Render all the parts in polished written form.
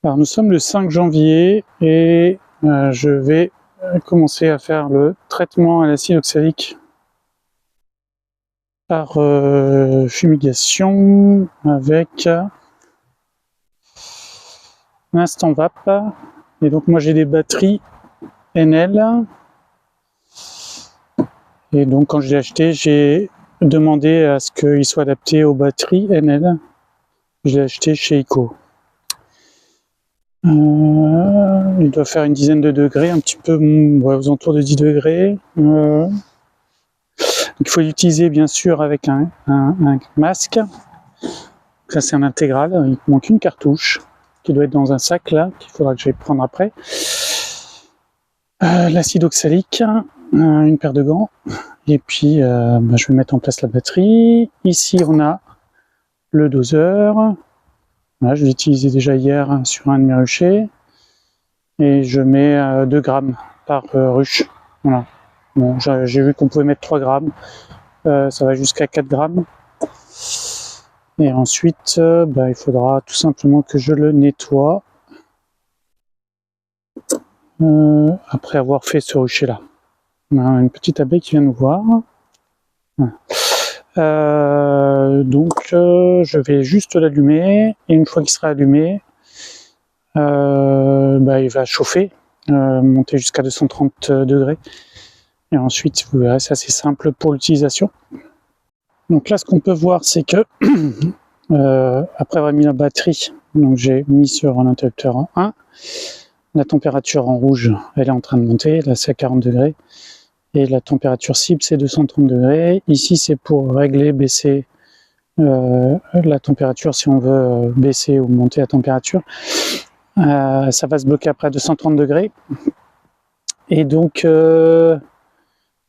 Alors nous sommes le 5 janvier et je vais commencer à faire le traitement à l'acide oxalique par fumigation avec Instant Vap. Et donc moi j'ai des batteries NL. Et donc quand je l'ai acheté, j'ai demandé à ce qu'il soit adapté aux batteries NL. Je l'ai acheté chez ICO. Il doit faire une dizaine de degrés, un petit peu aux alentours de 10 degrés. Donc il faut l'utiliser bien sûr avec un masque. Ça c'est un intégral, il manque une cartouche qui doit être dans un sac là, qu'il faudra que j'aille prendre après. L'acide oxalique, une paire de gants, et puis je vais mettre en place la batterie. Ici on a le doseur. Voilà, je l'ai utilisé déjà hier sur un de mes ruchers. Et je mets 2 grammes par ruche. Voilà. Bon, j'ai vu qu'on pouvait mettre 3 grammes. Ça va jusqu'à 4 grammes. Et ensuite, il faudra tout simplement que je le nettoie après avoir fait ce rucher-là. On a une petite abeille qui vient nous voir. Voilà. Je vais juste l'allumer. Et une fois qu'il sera allumé, il va chauffer, monter jusqu'à 230 degrés. Et ensuite, vous verrez, c'est assez simple pour l'utilisation. Donc là, ce qu'on peut voir, c'est que après avoir mis la batterie, donc j'ai mis sur un interrupteur en 1, la température en rouge, elle est en train de monter, là c'est à 40 degrés, et la température cible c'est 230 degrés. Ici c'est pour régler, baisser la température si on veut baisser ou monter la température. Ça va se bloquer après 230 degrés. Et donc,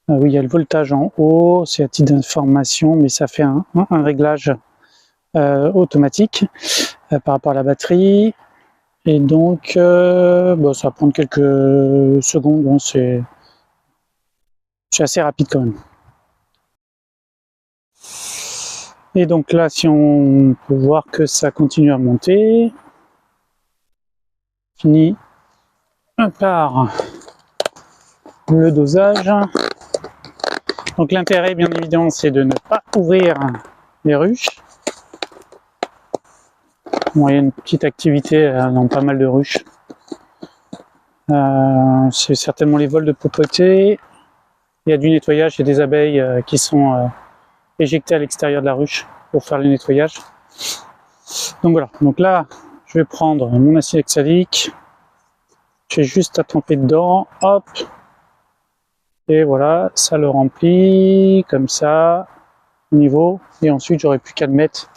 oui, il y a le voltage en haut, c'est à titre d'information, mais ça fait un réglage automatique par rapport à la batterie. Et donc, ça va prendre quelques secondes, hein, c'est assez rapide quand même. Et donc là, si on peut voir que ça continue à monter, fini par le dosage. Donc l'intérêt, bien évidemment, c'est de ne pas ouvrir les ruches. Bon, il y a une petite activité dans pas mal de ruches. C'est certainement les vols de propreté. Il y a du nettoyage, il y a des abeilles qui sont éjectées à l'extérieur de la ruche pour faire le nettoyage. Donc voilà, donc là, je vais prendre mon acide oxalique. J'ai juste à tremper dedans, hop. Et voilà, ça le remplit comme ça, au niveau. Et ensuite, j'aurai plus qu'à le mettre.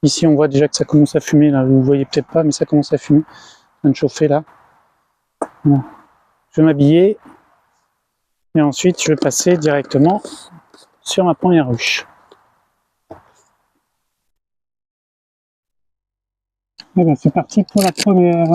Ici, on voit déjà que ça commence à fumer. Là, vous ne voyez peut-être pas, mais ça commence à fumer. Ça vient de chauffer là. Voilà. Je vais m'habiller. Et ensuite, je vais passer directement sur ma première ruche. Et bien, c'est parti pour la première.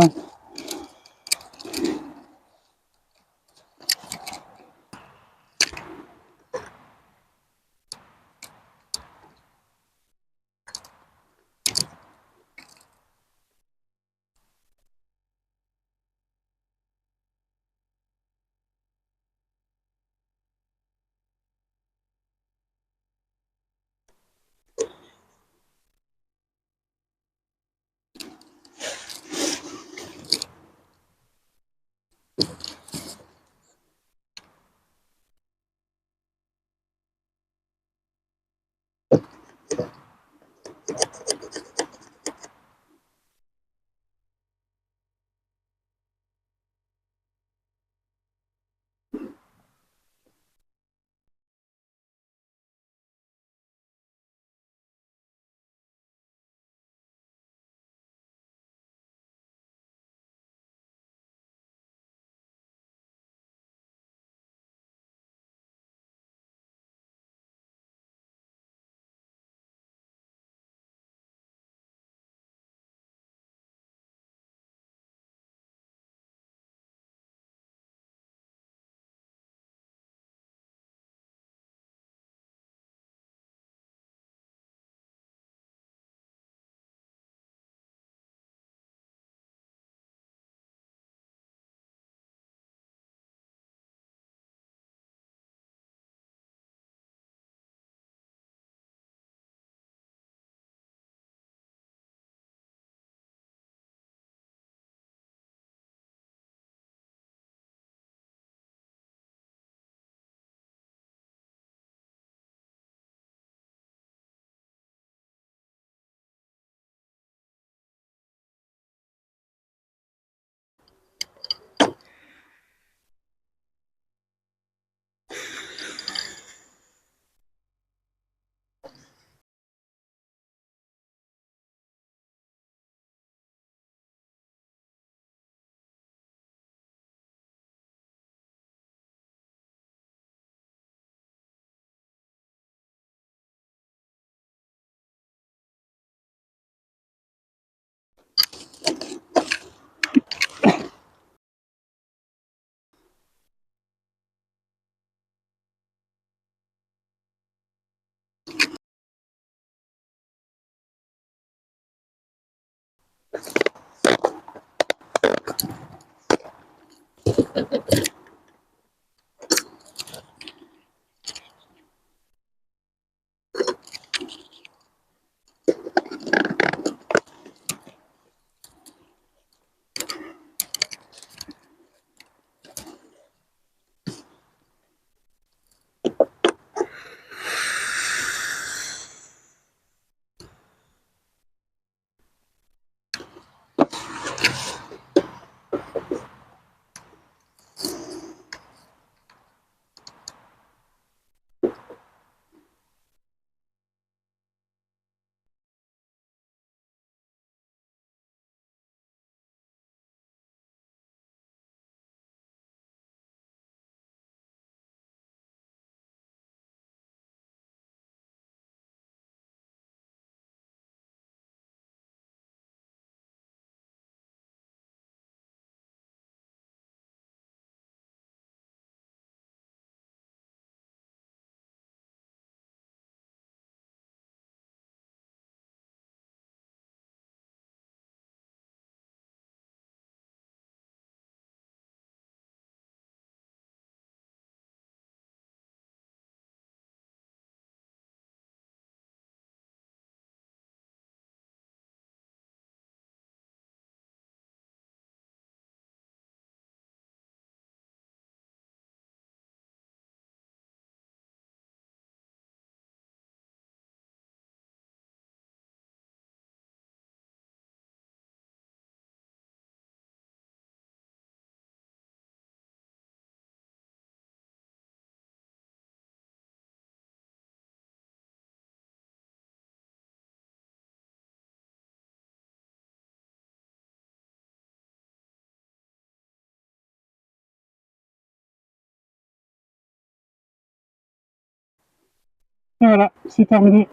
Et voilà, c'est terminé.